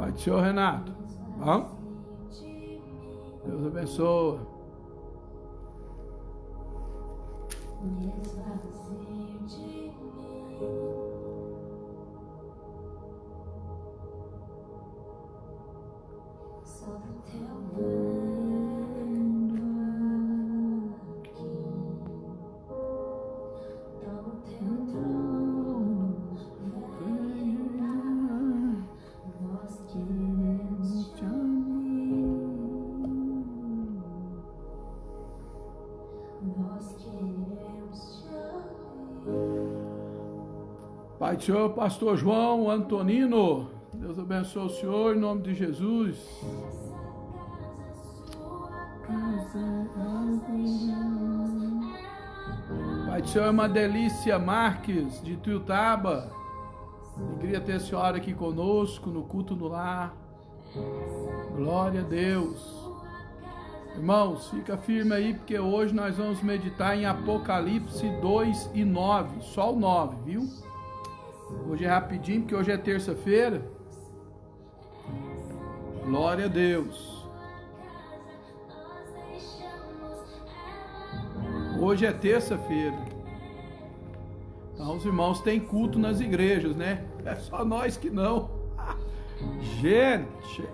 Pai do Senhor, Renato. Bom? Deus abençoe. Pai do Senhor, pastor João Antonino, Deus abençoe o senhor em nome de Jesus. Pai do Senhor, é uma delícia Marques de Tuiutaba, alegria ter a senhora aqui conosco no culto no lar. Glória a Deus. Irmãos, fica firme aí, porque hoje nós vamos meditar em Apocalipse 2 e 9, só o 9, viu? Hoje é rapidinho, porque hoje é terça-feira. Glória a Deus. Hoje é terça-feira. Então os irmãos têm culto nas igrejas, né? É só nós que não. Gente!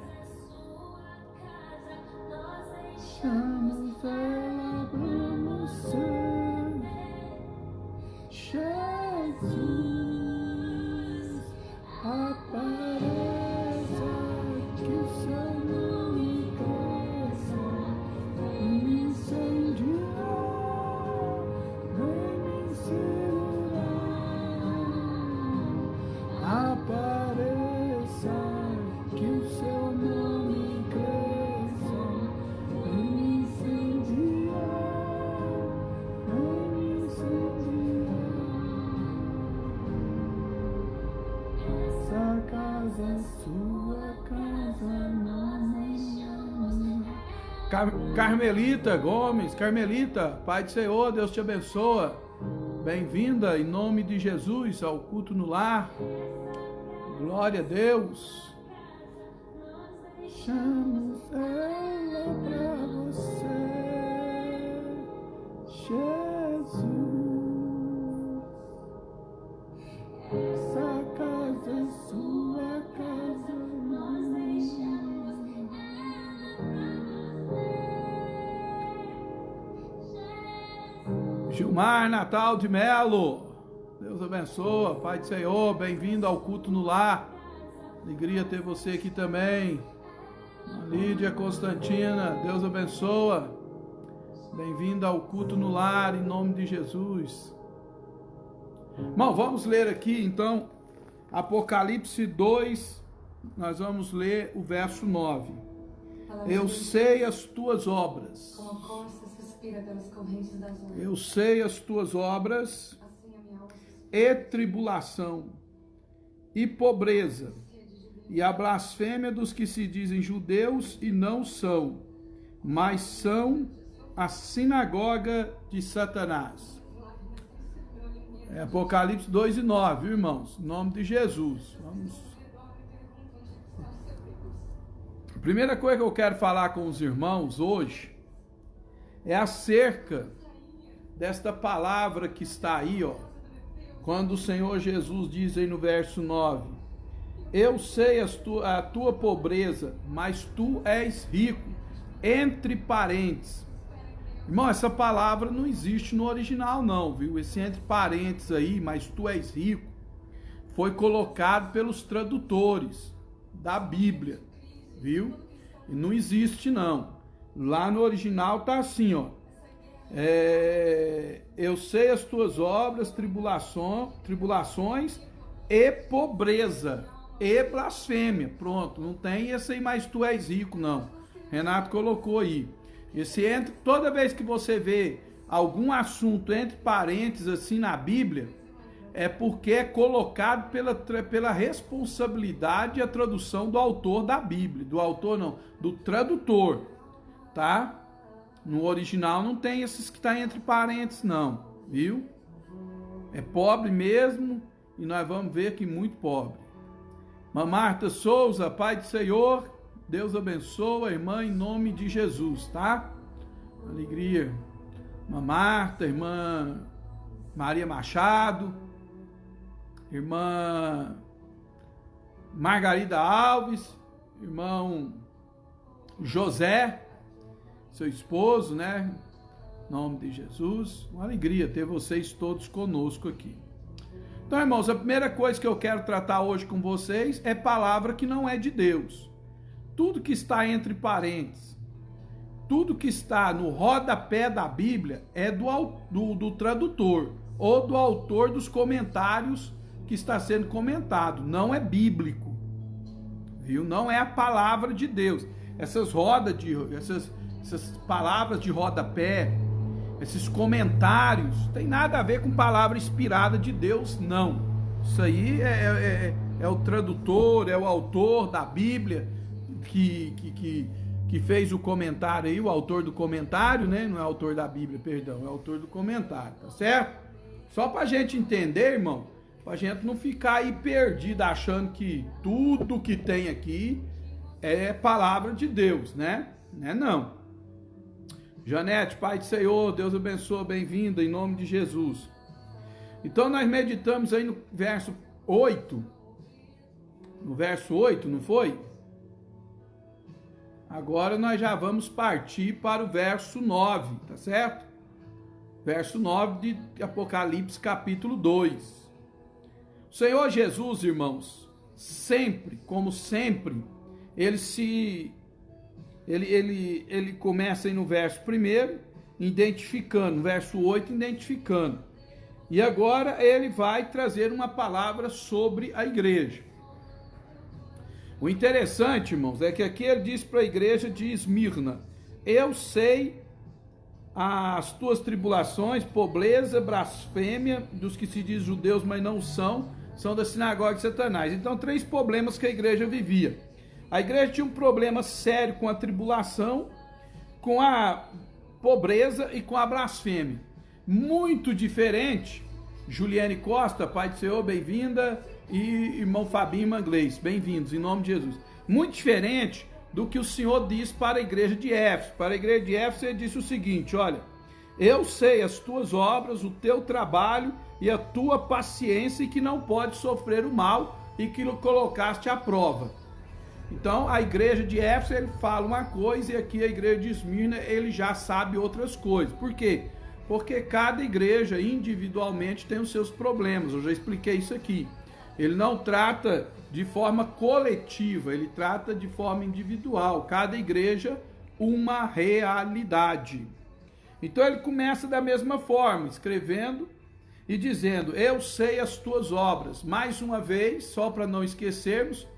Chamamos ela pra você, Jesus. Apareça que o seu nome cresça, incendiar, vem me segurar. Apareça que o seu nome cresça, incendiar, vem me incendiar. Essa casa é sua casa, não é. Carmelita Gomes, Carmelita, Pai do Senhor, Deus te abençoa. Bem-vinda em nome de Jesus ao culto no lar. Glória a Deus. Chamamos ela pra você, Jesus. Essa casa é sua casa, não é. Gilmar Natal de Melo, Deus abençoe, Pai do Senhor, bem-vindo ao culto no lar. Alegria ter você aqui também. Lídia Constantina, Deus abençoe. Bem-vindo ao culto no lar, em nome de Jesus. Bom, vamos ler aqui então Apocalipse 2, nós vamos ler o verso 9. Eu sei as tuas obras. Como corça suspira pelas correntes das ondas. Eu sei as tuas obras, Assim a minha alma suspira. e tribulação, e pobreza, e a blasfêmia dos que se dizem judeus e não são, mas são a sinagoga de Satanás. É Apocalipse 2 e 9, viu, irmãos? Em nome de Jesus. Vamos. A primeira coisa que eu quero falar com os irmãos hoje é acerca desta palavra que está aí, ó. Quando o Senhor Jesus diz aí no verso 9: eu sei a tua pobreza, mas tu és rico, entre parênteses. Irmão, essa palavra não existe no original não, viu? Esse entre parênteses aí, mas tu és rico, foi colocado pelos tradutores da Bíblia, viu? E não existe não. Lá no original tá assim, ó. Eu sei as tuas obras, tribulações e pobreza e blasfêmia. Pronto, não tem esse aí, mas tu és rico, não. Renato colocou aí. Esse entre, toda vez que você vê algum assunto entre parênteses assim na Bíblia, é porque é colocado pela responsabilidade e a tradução do autor da Bíblia. Do autor não, do tradutor, tá? No original não tem esses que tá entre parênteses não, viu? É pobre mesmo, e nós vamos ver que muito pobre. Irmã Marta Souza, Pai do Senhor, Deus abençoa a irmã em nome de Jesus, tá? Alegria. Irmã Marta, irmã Maria Machado, irmã Margarida Alves, irmão José, seu esposo, né? Em nome de Jesus. Uma alegria ter vocês todos conosco aqui. Então, irmãos, a primeira coisa que eu quero tratar hoje com vocês é palavra que não é de Deus. Tudo que está entre parênteses, tudo que está no rodapé da Bíblia é do tradutor ou do autor dos comentários que está sendo comentado. Não é bíblico, viu? Não é a palavra de Deus. Essas palavras de rodapé, esses comentários, tem nada a ver com palavra inspirada de Deus, não. Isso aí é o tradutor, é o autor da Bíblia que fez o comentário aí, o autor do comentário, né? Não é autor da Bíblia, perdão, é autor do comentário, tá certo? Só pra gente entender, irmão, pra gente não ficar aí perdido achando que tudo que tem aqui é palavra de Deus, né? Não. Janete, Pai do Senhor, Deus abençoe, bem-vinda, em nome de Jesus. Então nós meditamos aí no verso 8, não foi? Agora nós já vamos partir para o verso 9, tá certo? Verso 9 de Apocalipse capítulo 2. O Senhor Jesus, irmãos, sempre, como sempre, ele começa aí no verso 1, identificando, no verso 8, identificando. E agora ele vai trazer uma palavra sobre a igreja. O interessante, irmãos, é que aqui ele diz para a igreja de Esmirna: eu sei as tuas tribulações, pobreza, blasfêmia, dos que se diz judeus, mas não são da sinagoga de Satanás. Então, 3 problemas que a igreja vivia. A igreja tinha um problema sério com a tribulação, com a pobreza e com a blasfêmia. Muito diferente, Juliane Costa, Pai do Senhor, bem-vinda, e irmão Fabinho Manglês, bem-vindos, em nome de Jesus. Muito diferente do que o Senhor diz para a igreja de Éfeso. Para a igreja de Éfeso ele disse o seguinte: olha, eu sei as tuas obras, o teu trabalho e a tua paciência, e que não pode sofrer o mal, e que o colocaste à prova. Então, a igreja de Éfeso, ele fala uma coisa, e aqui a igreja de Esmirna, ele já sabe outras coisas. Por quê? Porque cada igreja, individualmente, tem os seus problemas. Eu já expliquei isso aqui. Ele não trata de forma coletiva, ele trata de forma individual. Cada igreja, uma realidade. Então, ele começa da mesma forma, escrevendo e dizendo: eu sei as tuas obras. Mais uma vez, só para não esquecermos,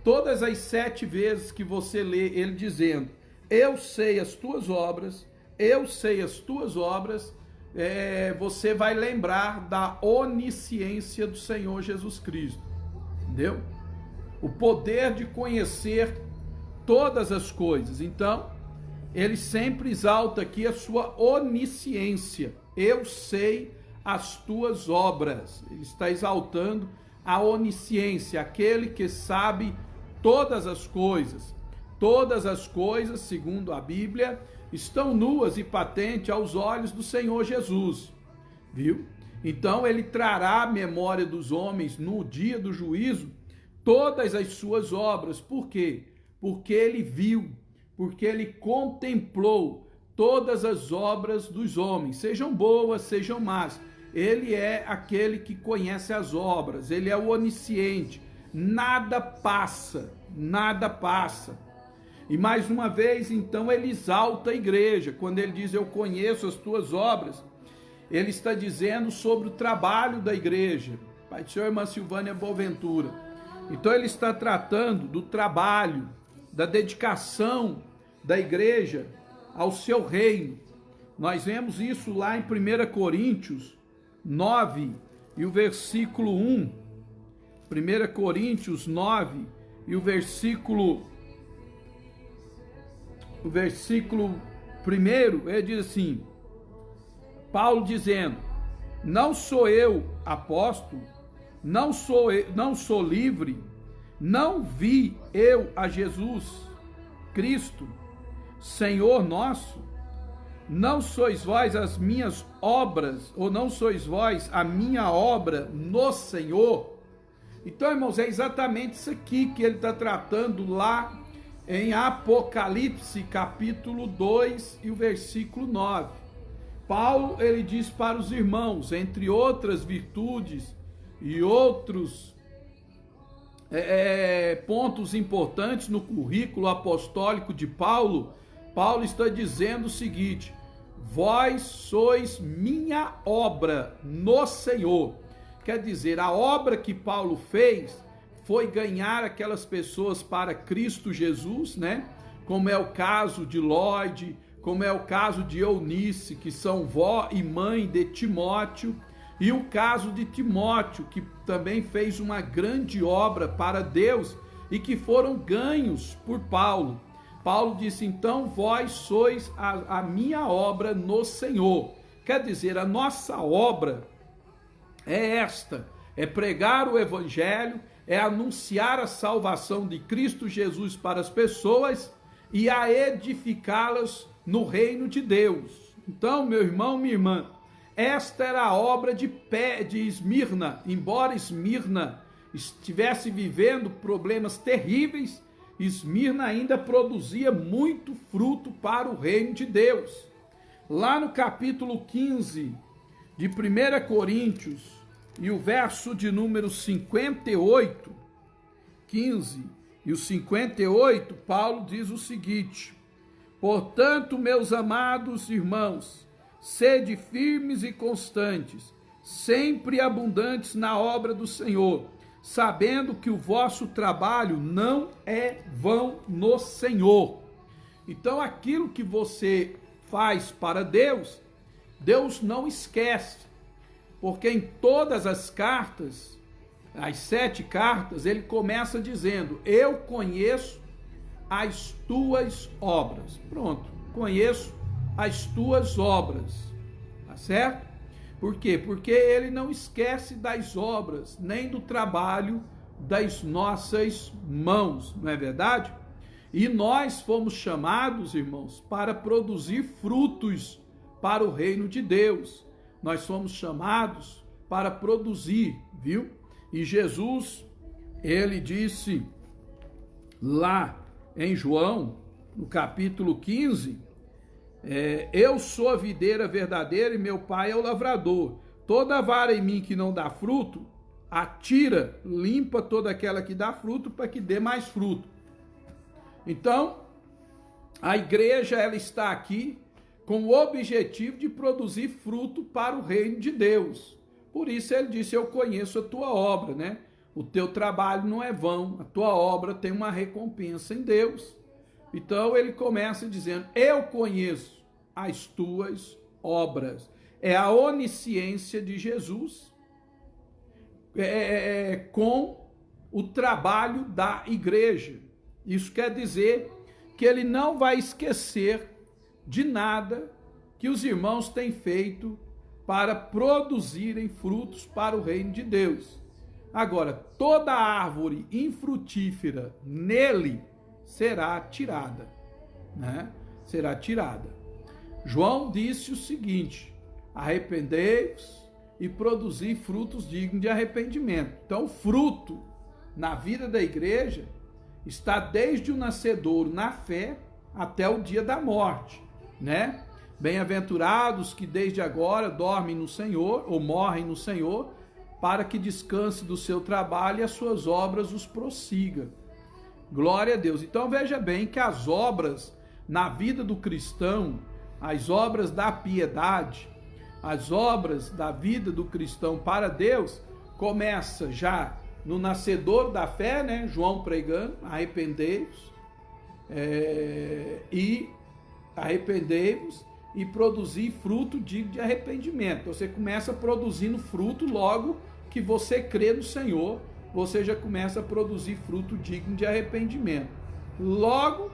todas as 7 vezes que você lê ele dizendo: eu sei as tuas obras, eu sei as tuas obras, você vai lembrar da onisciência do Senhor Jesus Cristo. Entendeu? O poder de conhecer todas as coisas. Então, ele sempre exalta aqui a sua onisciência. Eu sei as tuas obras. Ele está exaltando a onisciência, aquele que sabe todas as coisas. Todas as coisas, segundo a Bíblia, estão nuas e patentes aos olhos do Senhor Jesus. Viu? Então ele trará à memória dos homens no dia do juízo todas as suas obras. Por quê? Porque ele viu, porque ele contemplou todas as obras dos homens, sejam boas, sejam más. Ele é aquele que conhece as obras, ele é o onisciente. Nada passa, nada passa. E mais uma vez, então, ele exalta a igreja. Quando ele diz: eu conheço as tuas obras, ele está dizendo sobre o trabalho da igreja. Pai do Senhor, irmã Silvânia Boaventura. Então, ele está tratando do trabalho, da dedicação da igreja ao seu reino. Nós vemos isso lá em 1 Coríntios 9 e o versículo 1. 1 Coríntios 9 e o versículo 1, ele diz assim, Paulo dizendo: não sou eu apóstolo, não sou livre, Não vi eu a Jesus Cristo, Senhor nosso? Não sois vós as minhas obras, ou não sois vós a minha obra no Senhor? Então, irmãos, é exatamente isso aqui que ele está tratando lá em Apocalipse, capítulo 2 e o versículo 9. Paulo, ele diz para os irmãos, entre outras virtudes e outros pontos importantes no currículo apostólico de Paulo, Paulo está dizendo o seguinte: vós sois minha obra no Senhor. Quer dizer, a obra que Paulo fez foi ganhar aquelas pessoas para Cristo Jesus, né? Como é o caso de Lloyd, como é o caso de Eunice, que são vó e mãe de Timóteo, e o caso de Timóteo, que também fez uma grande obra para Deus e que foram ganhos por Paulo. Paulo disse, então, vós sois a minha obra no Senhor. Quer dizer, a nossa obra é esta, é pregar o evangelho, é anunciar a salvação de Cristo Jesus para as pessoas e a edificá-las no reino de Deus. Então, meu irmão, minha irmã, esta era a obra de Esmirna. Embora Esmirna estivesse vivendo problemas terríveis, Esmirna ainda produzia muito fruto para o reino de Deus. Lá no capítulo 15 de 1 Coríntios, e o verso de número 58, 15 e o 58, Paulo diz o seguinte: portanto, meus amados irmãos, sede firmes e constantes, sempre abundantes na obra do Senhor, sabendo que o vosso trabalho não é vão no Senhor. Então, aquilo que você faz para Deus, Deus não esquece, porque em todas as cartas, as 7 cartas, ele começa dizendo, eu conheço as tuas obras. Pronto, conheço as tuas obras, tá certo? Por quê? Porque ele não esquece das obras, nem do trabalho das nossas mãos, não é verdade? E nós fomos chamados, irmãos, para produzir frutos para o reino de Deus. Nós fomos chamados para produzir, viu? E Jesus, ele disse lá em João, no capítulo 15, eu sou a videira verdadeira e meu pai é o lavrador. Toda vara em mim que não dá fruto, atira, limpa toda aquela que dá fruto para que dê mais fruto. Então, a igreja, ela está aqui com o objetivo de produzir fruto para o reino de Deus. Por isso ele disse, eu conheço a tua obra, né? O teu trabalho não é vão, a tua obra tem uma recompensa em Deus. Então ele começa dizendo, eu conheço as tuas obras. É a onisciência de Jesus com o trabalho da igreja. Isso quer dizer que ele não vai esquecer de nada que os irmãos têm feito para produzirem frutos para o reino de Deus. Agora, toda árvore infrutífera nele será tirada, né? Será tirada. João disse o seguinte, arrependei-vos e produzi frutos dignos de arrependimento. Então, o fruto na vida da igreja está desde o nascedouro na fé até o dia da morte, né? Bem-aventurados que desde agora dormem no Senhor ou morrem no Senhor, para que descanse do seu trabalho e as suas obras os prossiga. Glória a Deus. Então veja bem que as obras na vida do cristão, as obras da piedade, as obras da vida do cristão para Deus, começa já no nascedor da fé, né? João pregando, arrependei-vos e produzir fruto digno de arrependimento. Você começa produzindo fruto logo que você crê no Senhor, você já começa a produzir fruto digno de arrependimento. Logo,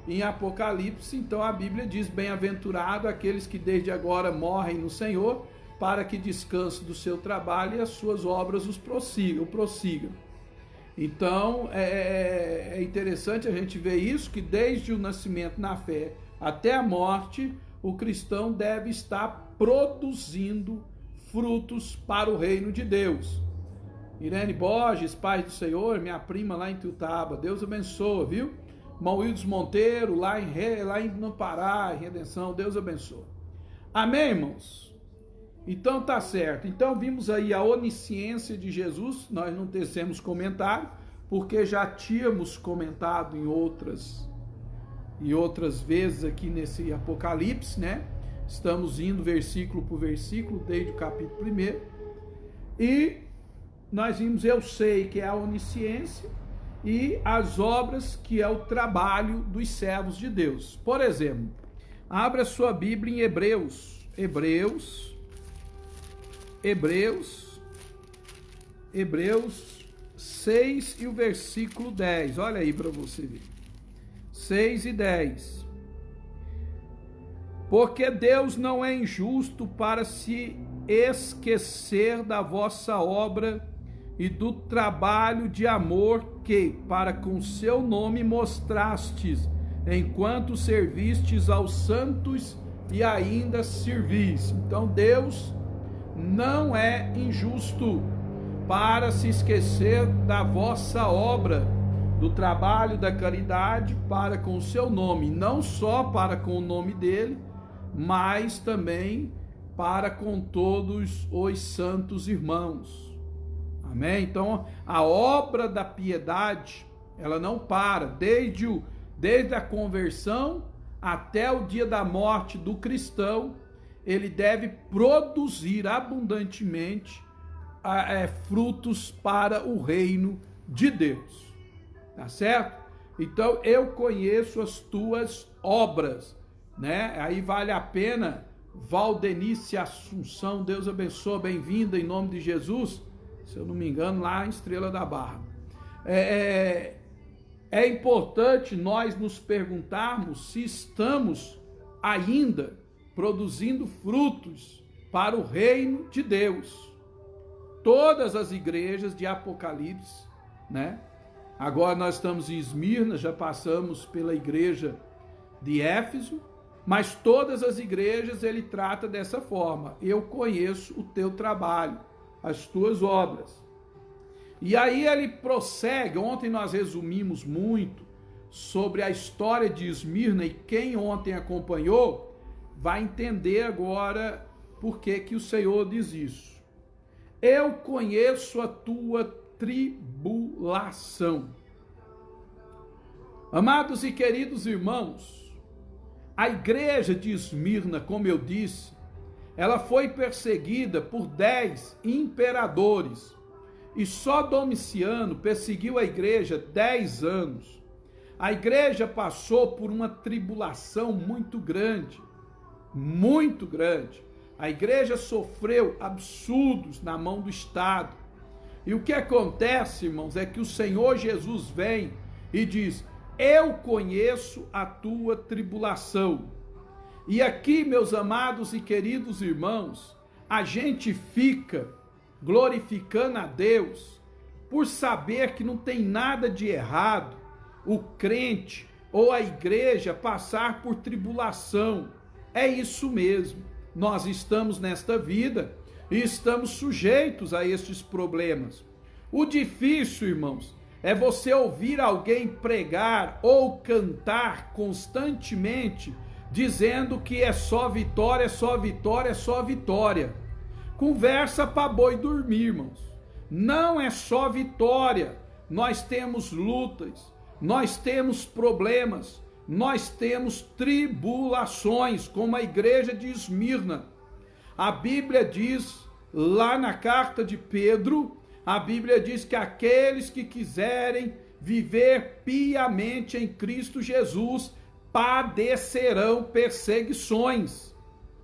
em Apocalipse, então a Bíblia diz, bem-aventurado aqueles que desde agora morrem no Senhor, para que descanse do seu trabalho e as suas obras os prossigam. Então, é interessante a gente ver isso, que desde o nascimento na fé até a morte, o cristão deve estar produzindo frutos para o reino de Deus. Irene Borges, Paz do Senhor, minha prima lá em Tuiutaba, Deus abençoa, viu? Mauíldes Monteiro, lá no Pará, em Redenção, Deus abençoa. Amém, irmãos? Então tá certo. Então vimos aí a onisciência de Jesus, nós não tecemos comentário, porque já tínhamos comentado em outras vezes aqui nesse Apocalipse, né? Estamos indo versículo por versículo, desde o capítulo 1. E nós vimos, eu sei, que é a onisciência, e as obras, que é o trabalho dos servos de Deus. Por exemplo, abra sua Bíblia em Hebreus 6 e o versículo 10. Olha aí para você ver. 6 e 10. Porque Deus não é injusto para se esquecer da vossa obra e do trabalho de amor que, para com seu nome, mostrastes, enquanto servistes aos santos e ainda servis. Então Deus não é injusto para se esquecer da vossa obra, do trabalho da caridade para com o seu nome, não só para com o nome dele, mas também para com todos os santos irmãos. Amém? Então, a obra da piedade, ela não para, desde a conversão até o dia da morte do cristão, ele deve produzir abundantemente frutos para o reino de Deus. Tá certo? Então, eu conheço as tuas obras, né? Aí vale a pena, Valdenice Assunção, Deus abençoe, bem-vinda em nome de Jesus, se eu não me engano, lá em Estrela da Barra. É importante nós nos perguntarmos se estamos ainda produzindo frutos para o reino de Deus. Todas as igrejas de Apocalipse, né? Agora nós estamos em Esmirna, já passamos pela igreja de Éfeso, mas todas as igrejas ele trata dessa forma. Eu conheço o teu trabalho, as tuas obras. E aí ele prossegue. Ontem nós resumimos muito sobre a história de Esmirna, e quem ontem acompanhou vai entender agora por que o Senhor diz isso. Eu conheço a tua tribulação. Amados e queridos irmãos, a igreja de Esmirna, como eu disse, ela foi perseguida por 10 imperadores, e só Domiciano perseguiu a igreja 10 anos. A igreja passou por uma tribulação muito grande, muito grande. A igreja sofreu absurdos na mão do Estado. E o que acontece, irmãos, é que o Senhor Jesus vem e diz: eu conheço a tua tribulação. E aqui, meus amados e queridos irmãos, a gente fica glorificando a Deus por saber que não tem nada de errado o crente ou a igreja passar por tribulação. É isso mesmo. Nós estamos nesta vida e estamos sujeitos a estes problemas. O difícil, irmãos, é você ouvir alguém pregar ou cantar constantemente dizendo que é só vitória, é só vitória, é só vitória. Conversa para boi dormir, irmãos. Não é só vitória. Nós temos lutas, nós temos problemas, nós temos tribulações, como a igreja de Esmirna. A Bíblia diz, lá na carta de Pedro, a Bíblia diz que aqueles que quiserem viver piamente em Cristo Jesus padecerão perseguições.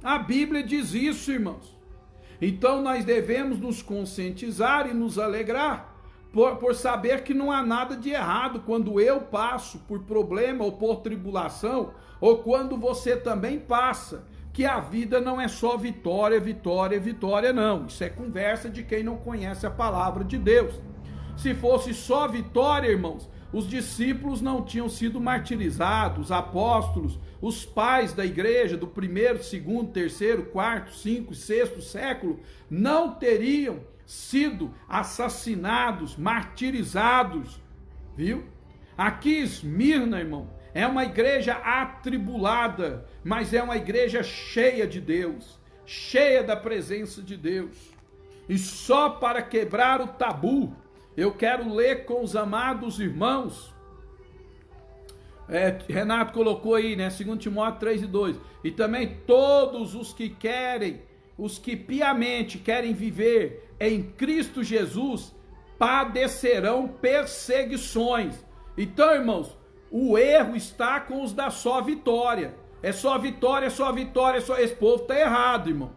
A Bíblia diz isso, irmãos. Então nós devemos nos conscientizar e nos alegrar por saber que não há nada de errado quando eu passo por problema ou por tribulação, ou quando você também passa, que a vida não é só vitória, vitória, vitória, não. Isso é conversa de quem não conhece a palavra de Deus. Se fosse só vitória, irmãos, os discípulos não tinham sido martirizados, os apóstolos, os pais da igreja do primeiro, segundo, terceiro, quarto, cinco, sexto século não teriam sido assassinados, martirizados, viu? Aqui Esmirna, irmão, é uma igreja atribulada, mas é uma igreja cheia de Deus, cheia da presença de Deus. E só para quebrar o tabu, eu quero ler com os amados irmãos, Renato colocou aí, né, 2 Timóteo 3:2, e também todos os que querem, os que piamente querem viver em Cristo Jesus, padecerão perseguições. Então, irmãos, o erro está com os da só vitória. É só vitória, só vitória, só... Esse povo está errado, irmão.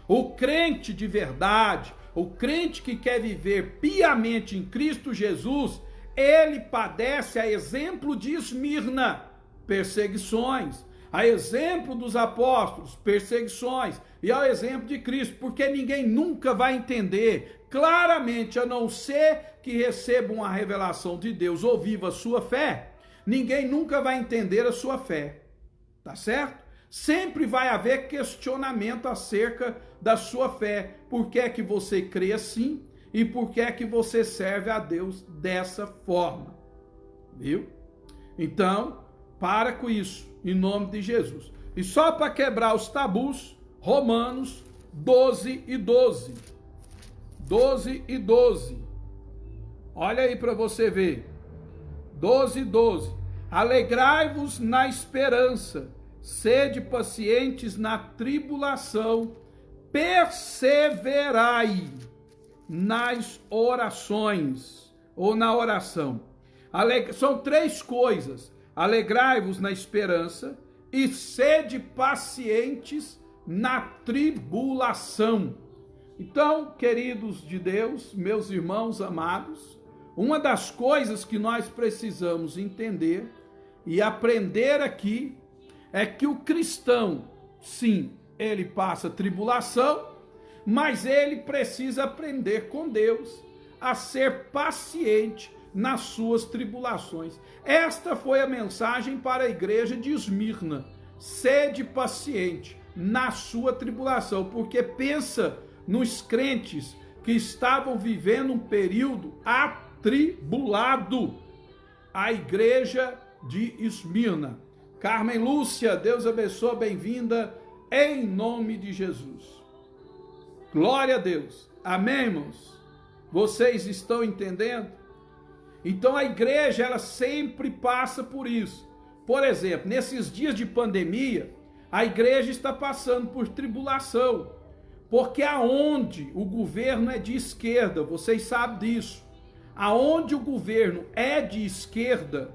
O crente de verdade, o crente que quer viver piamente em Cristo Jesus, ele padece, a exemplo de Esmirna, perseguições. A exemplo dos apóstolos, perseguições. E ao exemplo de Cristo, porque ninguém nunca vai entender claramente, a não ser que receba uma revelação de Deus ou viva a sua fé, ninguém nunca vai entender a sua fé. Tá certo? Sempre vai haver questionamento acerca da sua fé. Por que é que você crê assim? E por que é que você serve a Deus dessa forma? Viu? Então, para com isso, em nome de Jesus. E só para quebrar os tabus, Romanos 12:12. 12:12. Olha aí para você ver. 12:12. Alegrai-vos na esperança, sede pacientes na tribulação, perseverai nas orações, ou na oração. São três coisas: alegrai-vos na esperança e sede pacientes na tribulação. Então, queridos de Deus, meus irmãos amados, uma das coisas que nós precisamos entender e aprender aqui é que o cristão, sim, ele passa tribulação, mas ele precisa aprender com Deus a ser paciente nas suas tribulações. Esta foi a mensagem para a igreja de Esmirna: sede paciente na sua tribulação, porque pensa nos crentes que estavam vivendo um período atribulado, a igreja de Esmirna. Carmen Lúcia, Deus abençoe, bem-vinda, em nome de Jesus. Glória a Deus. Amém, irmãos? Vocês estão entendendo? Então a igreja, ela sempre passa por isso. Por exemplo, nesses dias de pandemia, a igreja está passando por tribulação, porque aonde o governo é de esquerda, vocês sabem disso, aonde o governo é de esquerda,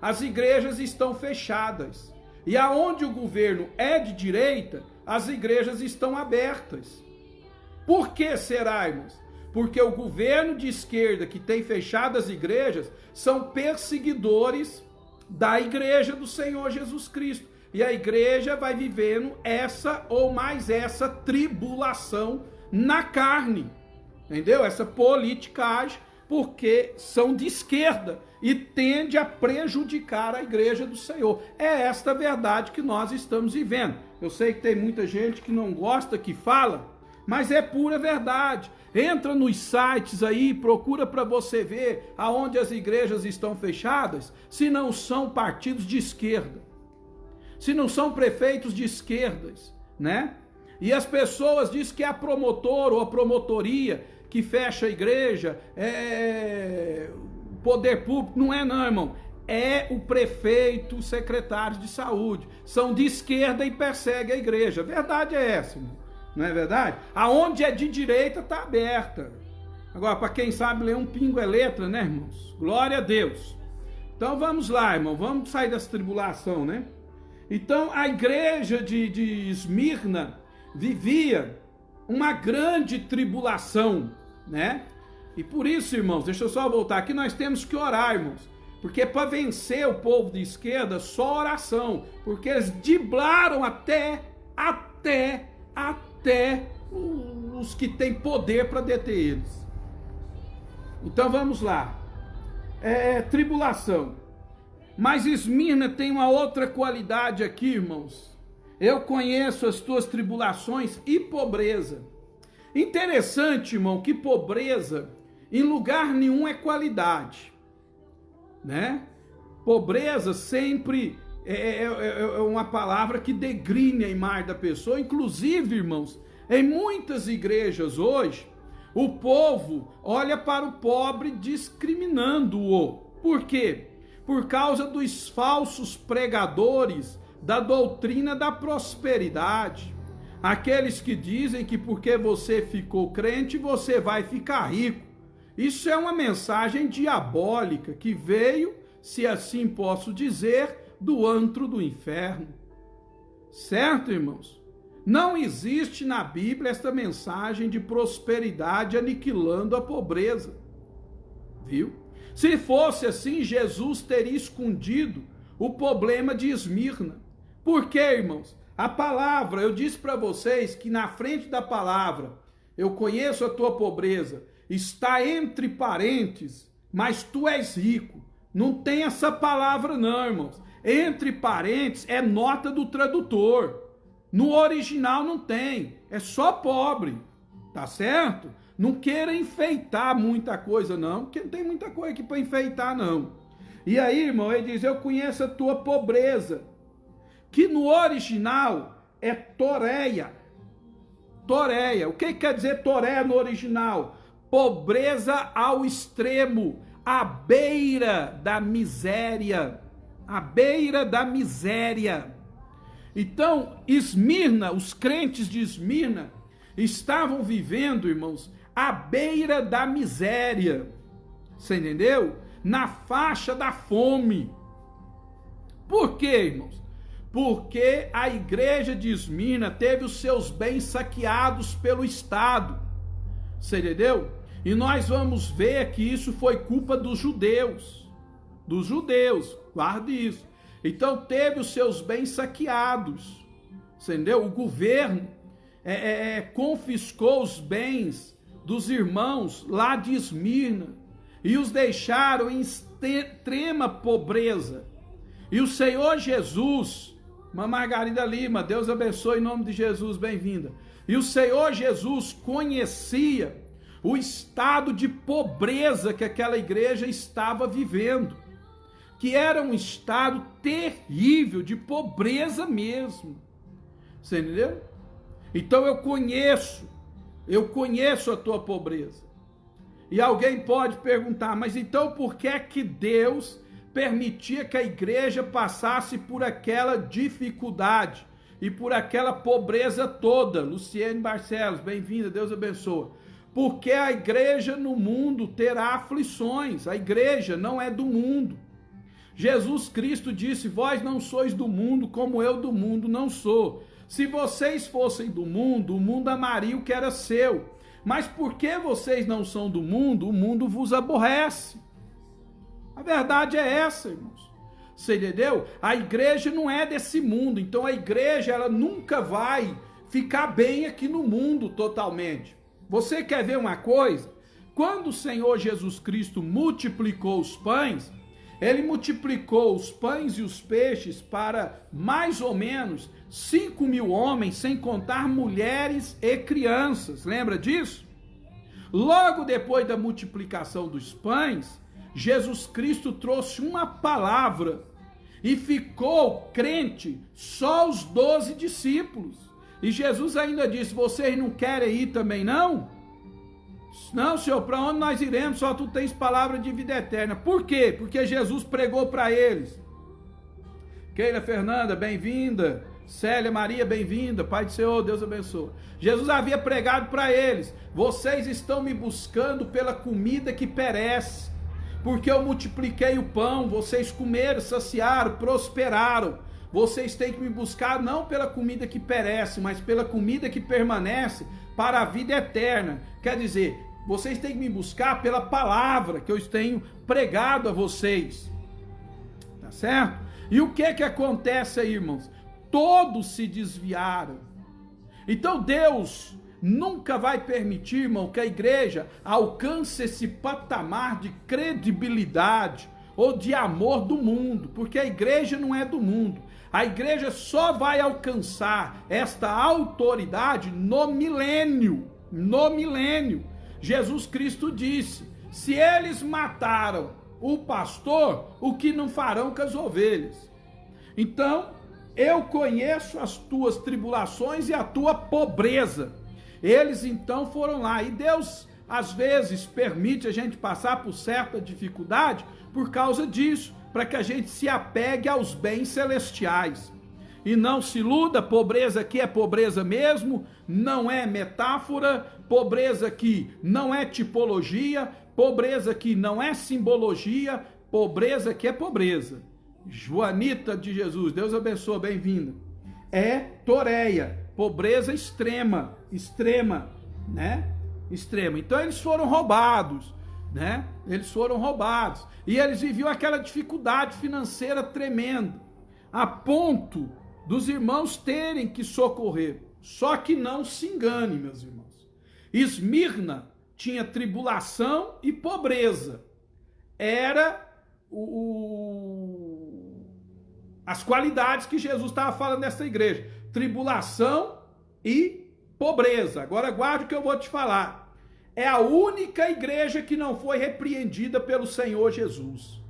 as igrejas estão fechadas, e aonde o governo é de direita, as igrejas estão abertas. Por que será, irmãos? Porque o governo de esquerda que tem fechado as igrejas são perseguidores da igreja do Senhor Jesus Cristo. E a igreja vai vivendo essa ou mais essa tribulação na carne. Entendeu? Essa politicagem, porque são de esquerda e tende a prejudicar a igreja do Senhor. É esta verdade que nós estamos vivendo. Eu sei que tem muita gente que não gosta, que fala, mas é pura verdade. Entra nos sites aí, procura para você ver aonde as igrejas estão fechadas, se não são partidos de esquerda, se não são prefeitos de esquerdas, né? E as pessoas dizem que é a promotora ou a promotoria que fecha a igreja, é o poder público. Não é não, irmão. É o prefeito, o secretário de saúde. São de esquerda e perseguem a igreja. A verdade é essa, irmão. Não é verdade? Aonde é de direita está aberta. Agora, para quem sabe ler um pingo é letra, né, irmãos? Glória a Deus. Então vamos lá, irmão. Vamos sair dessa tribulação, né? Então a igreja de Esmirna vivia uma grande tribulação, né? E por isso, irmãos, deixa eu só voltar aqui, nós temos que orar, irmãos. Porque para vencer o povo de esquerda, só oração. Porque eles driblaram até os que têm poder para deter eles. Então vamos lá. Tribulação. Mas Esmirna tem uma outra qualidade aqui, irmãos. Eu conheço as tuas tribulações e pobreza. Interessante, irmão, que pobreza em lugar nenhum é qualidade, né? Pobreza sempre é uma palavra que degrina a imagem da pessoa. Inclusive, irmãos, em muitas igrejas hoje, o povo olha para o pobre discriminando-o. Por quê? Por causa dos falsos pregadores da doutrina da prosperidade. Aqueles que dizem que porque você ficou crente, você vai ficar rico. Isso é uma mensagem diabólica que veio, se assim posso dizer, do antro do inferno. Certo, irmãos? Não existe na Bíblia esta mensagem de prosperidade aniquilando a pobreza. Viu? Se fosse assim, Jesus teria escondido o problema de Esmirna. Por quê, irmãos? A palavra, eu disse para vocês que na frente da palavra, eu conheço a tua pobreza, está entre parênteses, mas tu és rico. Não tem essa palavra não, irmãos. Entre parênteses é nota do tradutor. No original não tem, é só pobre, tá certo? Não queira enfeitar muita coisa não, porque não tem muita coisa aqui para enfeitar não. E aí, irmão, ele diz, eu conheço a tua pobreza, que no original é toreia. Toreia, o que quer dizer toreia no original? Pobreza ao extremo, à beira da miséria, à beira da miséria. Então, Esmirna, os crentes de Esmirna, estavam vivendo, irmãos, à beira da miséria. Você entendeu? Na faixa da fome. Por quê, irmãos? Porque a igreja de Esmirna teve os seus bens saqueados pelo Estado. Você entendeu? E nós vamos ver que isso foi culpa dos judeus. Dos judeus, guarde isso. Então teve os seus bens saqueados. Entendeu? O governo confiscou os bens dos irmãos lá de Esmirna e os deixaram em extrema pobreza. E o Senhor Jesus, Margarida Lima, Deus abençoe em nome de Jesus, bem-vinda. E o Senhor Jesus conhecia o estado de pobreza que aquela igreja estava vivendo, que era um estado terrível, de pobreza mesmo. Você entendeu? Então eu conheço a tua pobreza. E alguém pode perguntar, mas então por que é que Deus permitia que a igreja passasse por aquela dificuldade e por aquela pobreza toda? Luciene Barcelos, bem-vinda, Deus abençoe. Porque a igreja no mundo terá aflições, a igreja não é do mundo. Jesus Cristo disse, vós não sois do mundo, como eu do mundo não sou. Se vocês fossem do mundo, o mundo amaria o que era seu. Mas porque vocês não são do mundo, o mundo vos aborrece. A verdade é essa, irmãos. Você entendeu? A igreja não é desse mundo, então a igreja ela nunca vai ficar bem aqui no mundo totalmente. Você quer ver uma coisa? Quando o Senhor Jesus Cristo multiplicou os pães, ele multiplicou os pães e os peixes para mais ou menos 5.000 homens, sem contar mulheres e crianças. Lembra disso? Logo depois da multiplicação dos pães, Jesus Cristo trouxe uma palavra e ficou crente só os 12 discípulos. E Jesus ainda disse, vocês não querem ir também não? Não, Senhor, para onde nós iremos? Só tu tens palavra de vida eterna. Por quê? Porque Jesus pregou para eles. Keila Fernanda, bem-vinda. Célia Maria, bem-vinda. Pai do Senhor, Deus abençoe. Jesus havia pregado para eles, vocês estão me buscando pela comida que perece, porque eu multipliquei o pão, vocês comeram, saciaram, prosperaram. Vocês têm que me buscar não pela comida que perece, mas pela comida que permanece para a vida eterna. Quer dizer, vocês têm que me buscar pela palavra que eu tenho pregado a vocês. Tá certo? E o que acontece aí, irmãos? Todos se desviaram. Então Deus nunca vai permitir, irmão, que a igreja alcance esse patamar de credibilidade ou de amor do mundo, porque a igreja não é do mundo. A igreja só vai alcançar esta autoridade no milênio. No milênio. Jesus Cristo disse: se eles mataram o pastor, o que não farão com as ovelhas? Então, eu conheço as tuas tribulações e a tua pobreza. Eles então foram lá, e Deus às vezes permite a gente passar por certa dificuldade por causa disso, para que a gente se apegue aos bens celestiais. E não se iluda, pobreza aqui é pobreza mesmo, não é metáfora, pobreza aqui não é tipologia, pobreza aqui não é simbologia, pobreza aqui é pobreza. Joanita de Jesus, Deus abençoe, bem-vinda. É toreia, pobreza extrema, né? Extrema. Então eles foram roubados, né? Eles foram roubados. E eles viviam aquela dificuldade financeira tremenda, a ponto dos irmãos terem que socorrer. Só que não se engane, meus irmãos. Esmirna tinha tribulação e pobreza. Era as qualidades que Jesus estava falando nessa igreja. Tribulação e pobreza. Agora guarde o que eu vou te falar. É a única igreja que não foi repreendida pelo Senhor Jesus.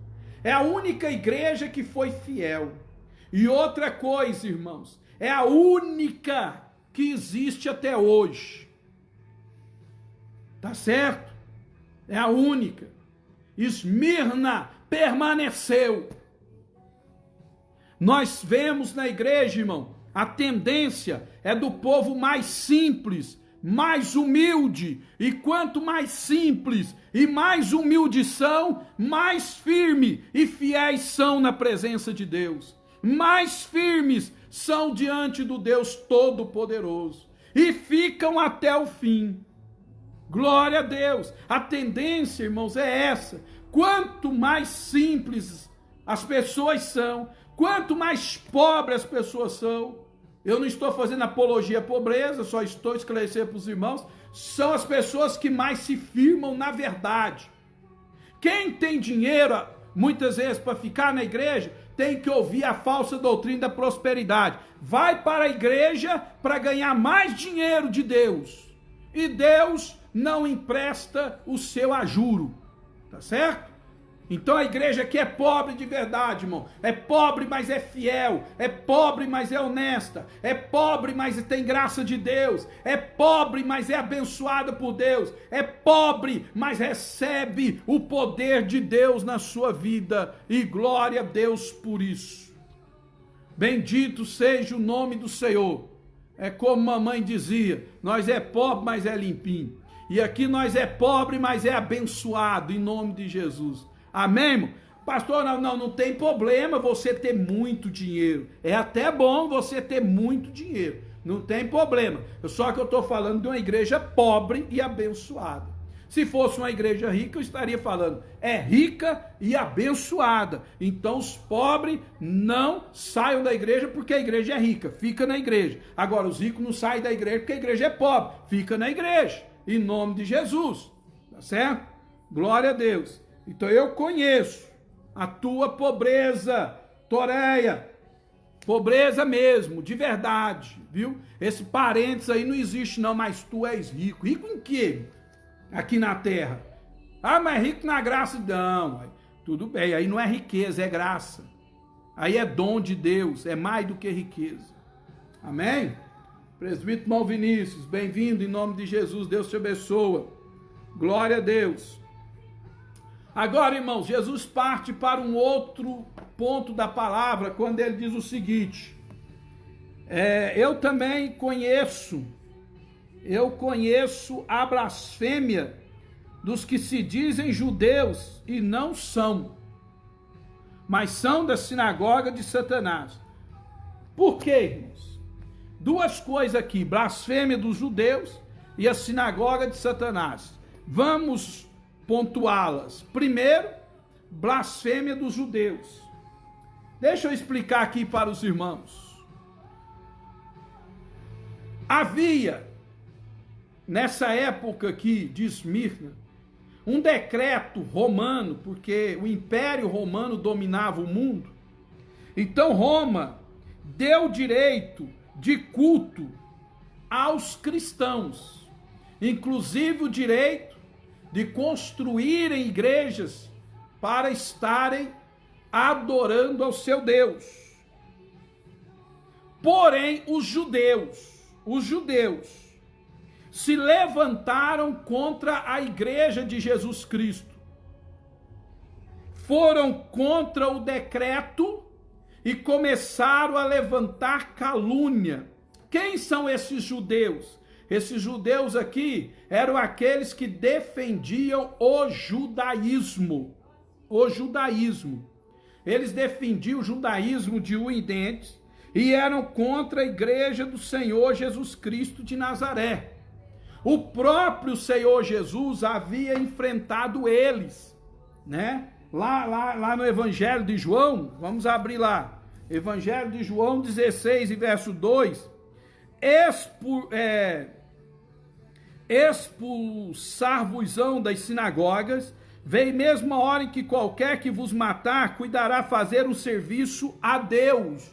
É a única igreja que foi fiel. E outra coisa, irmãos, é a única que existe até hoje. Tá certo? É a única. Esmirna permaneceu. Nós vemos na igreja, irmão, a tendência é do povo mais simples, mais humilde, e quanto mais simples e mais humildes são, mais firme e fiéis são na presença de Deus, mais firmes são diante do Deus Todo-Poderoso, e ficam até o fim. Glória a Deus. A tendência, irmãos, é essa. Quanto mais simples as pessoas são, quanto mais pobres as pessoas são, eu não estou fazendo apologia à pobreza, só estou esclarecendo para os irmãos, são as pessoas que mais se firmam na verdade. Quem tem dinheiro, muitas vezes, para ficar na igreja, tem que ouvir a falsa doutrina da prosperidade. Vai para a igreja para ganhar mais dinheiro de Deus. E Deus não empresta o seu a juro. Tá certo? Então a igreja que é pobre de verdade, irmão, é pobre, mas é fiel, é pobre, mas é honesta, é pobre, mas tem graça de Deus, é pobre, mas é abençoada por Deus, é pobre, mas recebe o poder de Deus na sua vida, e glória a Deus por isso. Bendito seja o nome do Senhor. É como mamãe dizia, nós é pobre, mas é limpinho. E aqui nós é pobre, mas é abençoado, em nome de Jesus. Amém, irmão? Pastor, não tem problema você ter muito dinheiro. É até bom você ter muito dinheiro. Não tem problema. Só que eu estou falando de uma igreja pobre e abençoada. Se fosse uma igreja rica, eu estaria falando, é rica e abençoada. Então os pobres não saiam da igreja porque a igreja é rica. Fica na igreja. Agora os ricos não saem da igreja porque a igreja é pobre. Fica na igreja. Em nome de Jesus. Tá certo? Glória a Deus. Então eu conheço a tua pobreza, Toreia, pobreza mesmo, de verdade, viu? Esse parênteses aí não existe não, mas tu és rico. Rico em quê? Aqui na terra. Ah, mas rico na graça? Não, tudo bem, aí não é riqueza, é graça. Aí é dom de Deus, é mais do que riqueza. Amém? Presbítero Mal Vinícius, bem-vindo em nome de Jesus, Deus te abençoa. Glória a Deus. Agora, irmãos, Jesus parte para um outro ponto da palavra, quando ele diz o seguinte, eu também conheço a blasfêmia dos que se dizem judeus e não são, mas são da sinagoga de Satanás. Por quê, irmãos? Duas coisas aqui, blasfêmia dos judeus e a sinagoga de Satanás. Vamos pontuá-las. Primeiro, blasfêmia dos judeus. Deixa eu explicar aqui para os irmãos. Havia nessa época aqui de Esmirna, um decreto romano, porque o Império Romano dominava o mundo. Então Roma deu direito de culto aos cristãos, inclusive o direito de construírem igrejas para estarem adorando ao seu Deus. Porém, os judeus se levantaram contra a igreja de Jesus Cristo. Foram contra o decreto e começaram a levantar calúnia. Quem são esses judeus? Esses judeus aqui eram aqueles que defendiam o judaísmo. O judaísmo. Eles defendiam o judaísmo de unha e dentes e eram contra a igreja do Senhor Jesus Cristo de Nazaré. O próprio Senhor Jesus havia enfrentado eles, né? Lá no Evangelho de João, vamos abrir lá, Evangelho de João 16 e verso 2, expulsar-vos-ão das sinagogas, vem mesmo a hora em que qualquer que vos matar, cuidará fazer um serviço a Deus.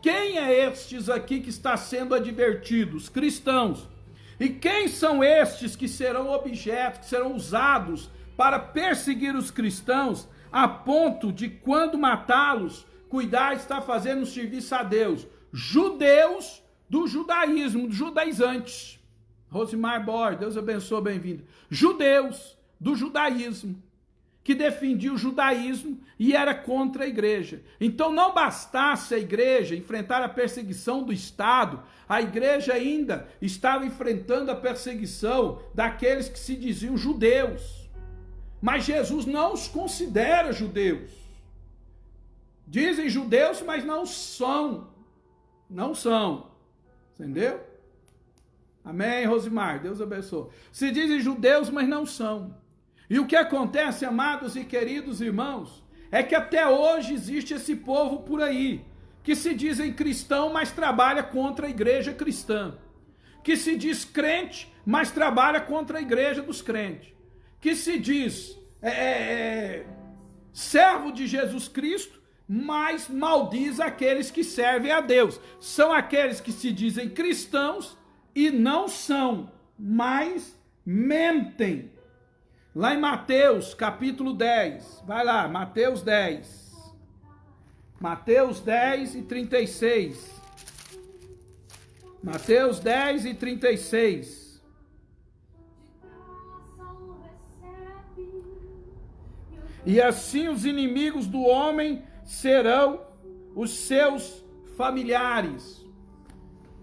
Quem é estes aqui que está sendo advertidos? Cristãos. E quem são estes que serão objetos, que serão usados para perseguir os cristãos, a ponto de, quando matá-los, cuidar está fazendo um serviço a Deus? Judeus do judaísmo, dos judaizantes. Rosimar Borges, Deus abençoe, bem-vindo. Judeus do judaísmo, que defendia o judaísmo e era contra a igreja. Então não bastasse a igreja enfrentar a perseguição do Estado, a igreja ainda estava enfrentando a perseguição daqueles que se diziam judeus. Mas Jesus não os considera judeus. Dizem judeus, mas não são. Não são. Entendeu? Amém, Rosimar, Deus abençoe. Se dizem judeus, mas não são. E o que acontece, amados e queridos irmãos, é que até hoje existe esse povo por aí, que se dizem cristão, mas trabalha contra a igreja cristã. Que se diz crente, mas trabalha contra a igreja dos crentes. Que se diz servo de Jesus Cristo, mas maldiz aqueles que servem a Deus. São aqueles que se dizem cristãos e não são, mas mentem. Lá em Mateus, capítulo 10, vai lá, Mateus 10. Mateus 10 e 36. Mateus 10 e 36. E assim os inimigos do homem serão os seus familiares.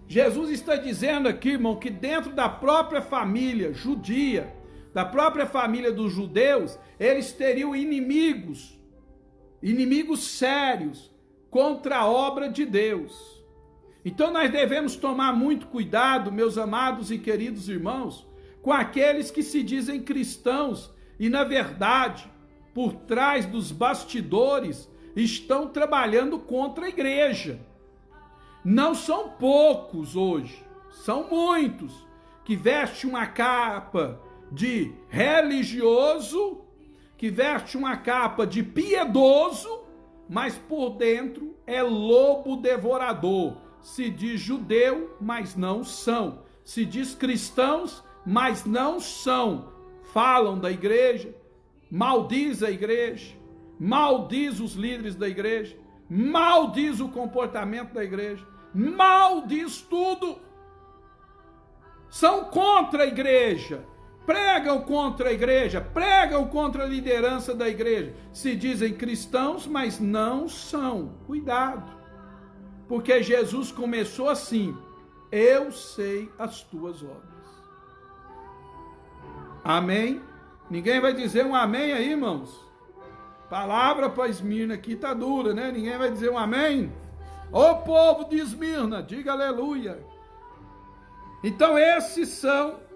Jesus está dizendo aqui, irmão, que dentro da própria família judia, da própria família dos judeus, eles teriam inimigos sérios contra a obra de Deus. Então nós devemos tomar muito cuidado, meus amados e queridos irmãos, com aqueles que se dizem cristãos e na verdade, por trás dos bastidores, estão trabalhando contra a igreja. Não são poucos hoje, são muitos que vestem uma capa de religioso, que veste uma capa de piedoso, mas por dentro é lobo devorador. Se diz judeu, mas não são. Se diz cristãos, mas não são. Falam da igreja, maldiz a igreja, maldiz os líderes da igreja, maldiz o comportamento da igreja, maldiz tudo. São contra a igreja. Pregam contra a igreja, pregam contra a liderança da igreja. Se dizem cristãos, mas não são. Cuidado. Porque Jesus começou assim: eu sei as tuas obras. Amém? Ninguém vai dizer um amém aí, irmãos? Palavra para Esmirna aqui tá dura, né? Ninguém vai dizer um amém? Ô povo de Esmirna, diga aleluia. Então esses são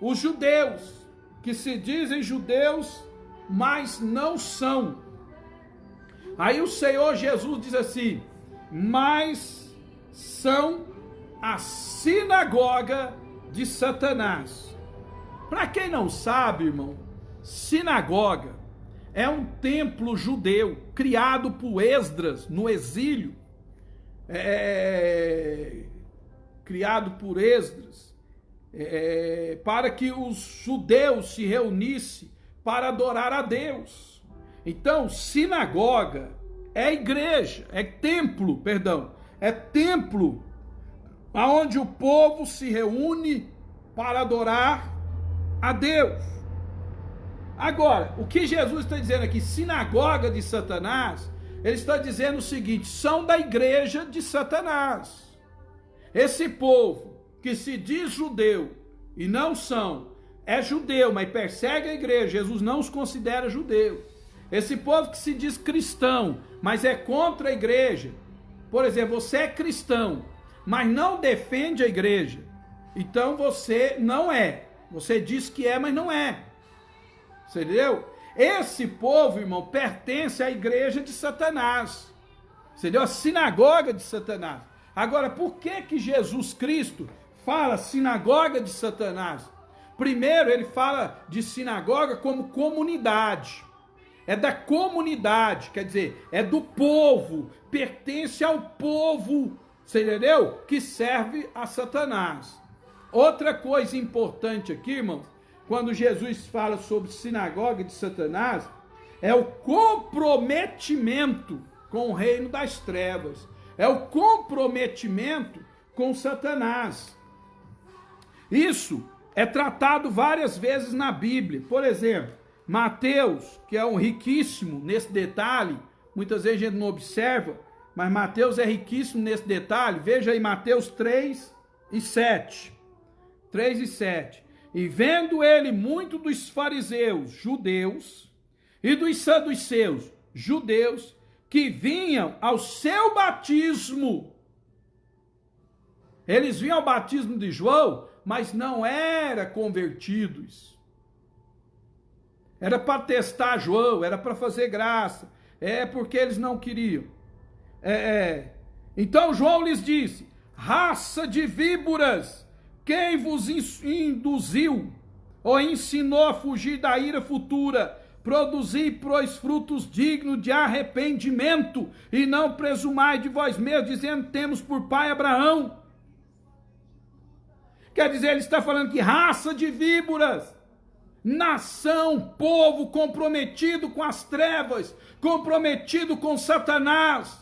os judeus, que se dizem judeus, mas não são. Aí o Senhor Jesus diz assim: mas são a sinagoga de Satanás. Para quem não sabe, irmão, sinagoga é um templo judeu criado por Esdras no exílio. Criado por Esdras, para que os judeus se reunissem para adorar a Deus. Então, sinagoga é igreja, é templo aonde o povo se reúne para adorar a Deus. Agora, o que Jesus está dizendo aqui, sinagoga de Satanás, ele está dizendo o seguinte, são da igreja de Satanás. Esse povo que se diz judeu e não são, é judeu, mas persegue a igreja, Jesus não os considera judeus. Esse povo que se diz cristão, mas é contra a igreja. Por exemplo, você é cristão, mas não defende a igreja. Então você não é. Você diz que é, mas não é. Você entendeu? Esse povo, irmão, pertence à igreja de Satanás. Você entendeu? A sinagoga de Satanás. Agora, por que Jesus Cristo fala sinagoga de Satanás? Primeiro, ele fala de sinagoga como comunidade. É da comunidade, quer dizer, é do povo, pertence ao povo, você entendeu? Que serve a Satanás. Outra coisa importante aqui, irmão, quando Jesus fala sobre sinagoga de Satanás, é o comprometimento com o reino das trevas. É o comprometimento com Satanás. Isso é tratado várias vezes na Bíblia. Por exemplo, Mateus, que é um riquíssimo nesse detalhe, muitas vezes a gente não observa, mas Mateus é riquíssimo nesse detalhe. Veja aí Mateus 3 e 7. 3 e 7. E vendo ele muito dos fariseus, judeus, e dos saduceus, judeus, que vinham ao seu batismo. Eles vinham ao batismo de João, mas não eram convertidos. Era para testar João, era para fazer graça. Porque eles não queriam. Então João lhes disse, raça de víboras, quem vos induziu ou ensinou a fugir da ira futura? Produzi, pois, frutos dignos de arrependimento, e não presumai de vós mesmos, dizendo, temos por pai Abraão. Quer dizer, ele está falando que raça de víboras, nação, povo comprometido com as trevas, comprometido com Satanás.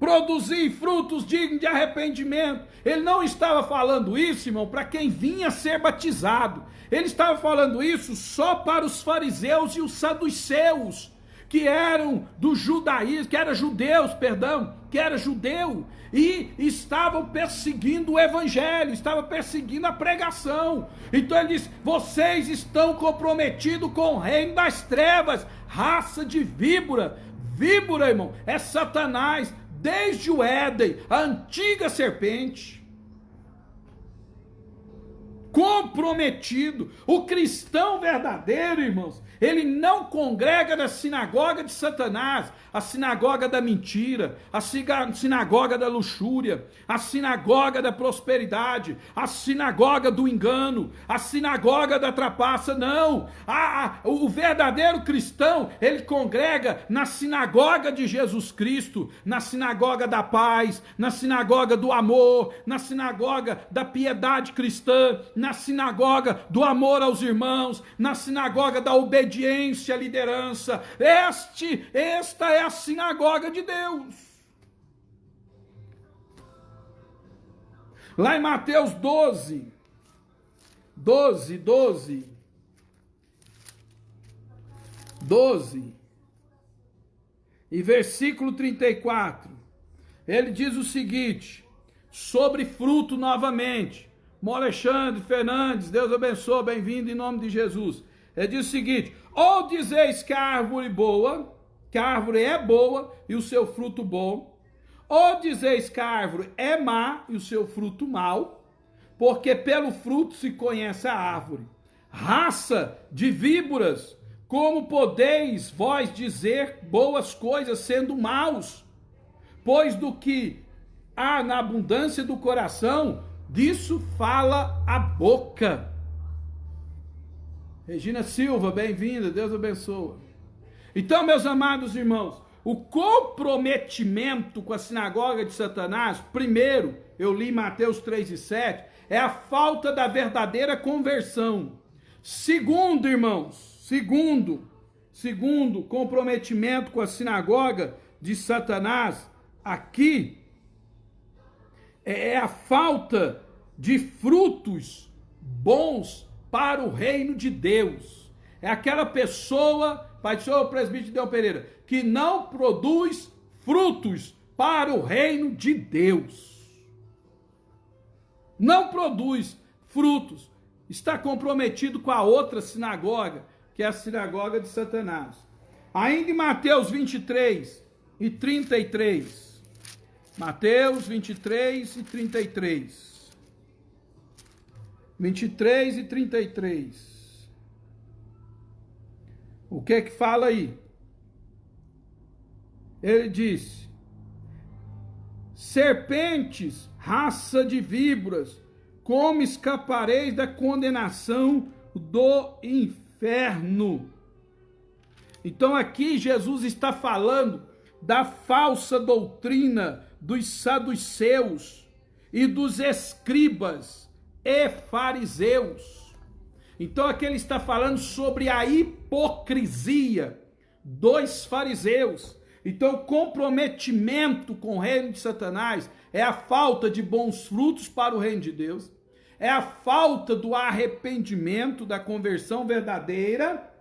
Produzir frutos dignos de arrependimento. Ele não estava falando isso, irmão, para quem vinha ser batizado. Ele estava falando isso só para os fariseus e os saduceus, que eram do judaísmo, que eram judeus, que era judeu, e estavam perseguindo o evangelho, estavam perseguindo a pregação. Então ele diz, vocês estão comprometidos com o reino das trevas, raça de víbora. Víbora, irmão, é Satanás, desde o Éden, a antiga serpente. Comprometido. O cristão verdadeiro, irmãos, ele não congrega na sinagoga de Satanás, a sinagoga da mentira, a sinagoga da luxúria, a sinagoga da prosperidade, a sinagoga do engano, a sinagoga da trapaça, não. O verdadeiro cristão, ele congrega na sinagoga de Jesus Cristo, na sinagoga da paz, na sinagoga do amor, na sinagoga da piedade cristã, na sinagoga do amor aos irmãos, na sinagoga da obediência à liderança. Esta é a sinagoga de Deus. Lá em Mateus 12, e versículo 34, ele diz o seguinte, sobre fruto novamente. Alexandre Fernandes, Deus abençoe, bem-vindo em nome de Jesus. Ele diz o seguinte, ou dizeis que a árvore boa, que a árvore é boa e o seu fruto bom, ou dizeis que a árvore é má e o seu fruto mau, porque pelo fruto se conhece a árvore. Raça de víboras, como podeis vós dizer boas coisas sendo maus? Pois do que há na abundância do coração, Disso fala a boca. Regina Silva, bem-vinda, Deus abençoe. Então, meus amados irmãos, o comprometimento com a sinagoga de Satanás, primeiro, eu li Mateus 3:7, é a falta da verdadeira conversão. Segundo, irmãos, segundo comprometimento com a sinagoga de Satanás, aqui, é a falta de frutos bons para o reino de Deus. É aquela pessoa, pastor presbítero Deon Pereira, que não produz frutos para o reino de Deus. Não produz frutos. Está comprometido com a outra sinagoga, que é a sinagoga de Satanás. Ainda em Mateus 23 e 33. Mateus 23 e 33. 23 e 33. O que é que fala aí? Ele disse: serpentes, raça de víboras, como escapareis da condenação do inferno? Então aqui Jesus está falando da falsa doutrina dos saduceus e dos escribas e fariseus. Então aqui ele está falando sobre a hipocrisia dos fariseus. Então o comprometimento com o reino de Satanás é a falta de bons frutos para o reino de Deus, é a falta do arrependimento, da conversão verdadeira,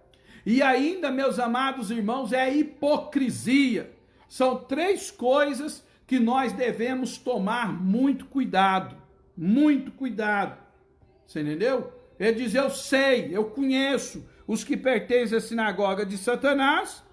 e ainda, meus amados irmãos, é a hipocrisia. São três coisas que nós devemos tomar muito cuidado. Muito cuidado. Você entendeu? Ele diz: eu sei, eu conheço os que pertencem à sinagoga de Satanás,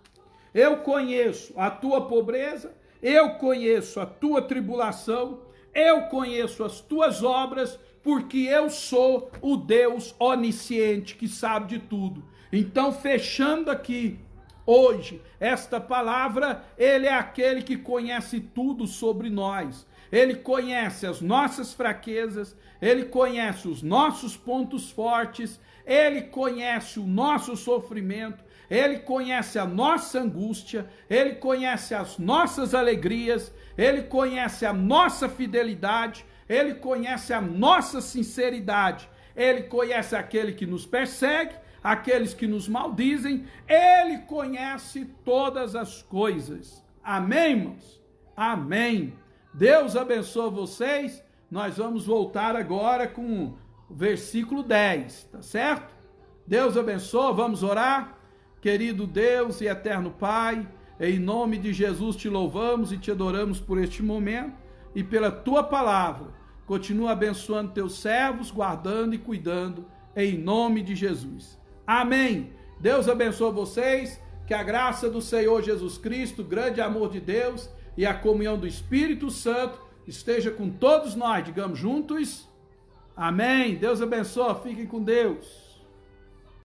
eu conheço a tua pobreza, eu conheço a tua tribulação, eu conheço as tuas obras, porque eu sou o Deus onisciente que sabe de tudo. Então, fechando aqui hoje esta palavra, ele é aquele que conhece tudo sobre nós. Ele conhece as nossas fraquezas, ele conhece os nossos pontos fortes, ele conhece o nosso sofrimento, ele conhece a nossa angústia, ele conhece as nossas alegrias, ele conhece a nossa fidelidade, ele conhece a nossa sinceridade, ele conhece aquele que nos persegue, aqueles que nos maldizem, ele conhece todas as coisas. Amém, irmãos? Amém. Deus abençoe vocês. Nós vamos voltar agora com o versículo 10, tá certo? Deus abençoe, vamos orar. Querido Deus e eterno Pai, em nome de Jesus te louvamos e te adoramos por este momento e pela tua palavra. Continua abençoando teus servos, guardando e cuidando, em nome de Jesus. Amém. Deus abençoe vocês, que a graça do Senhor Jesus Cristo, o grande amor de Deus e a comunhão do Espírito Santo esteja com todos nós, digamos juntos, amém. Deus abençoe, fiquem com Deus.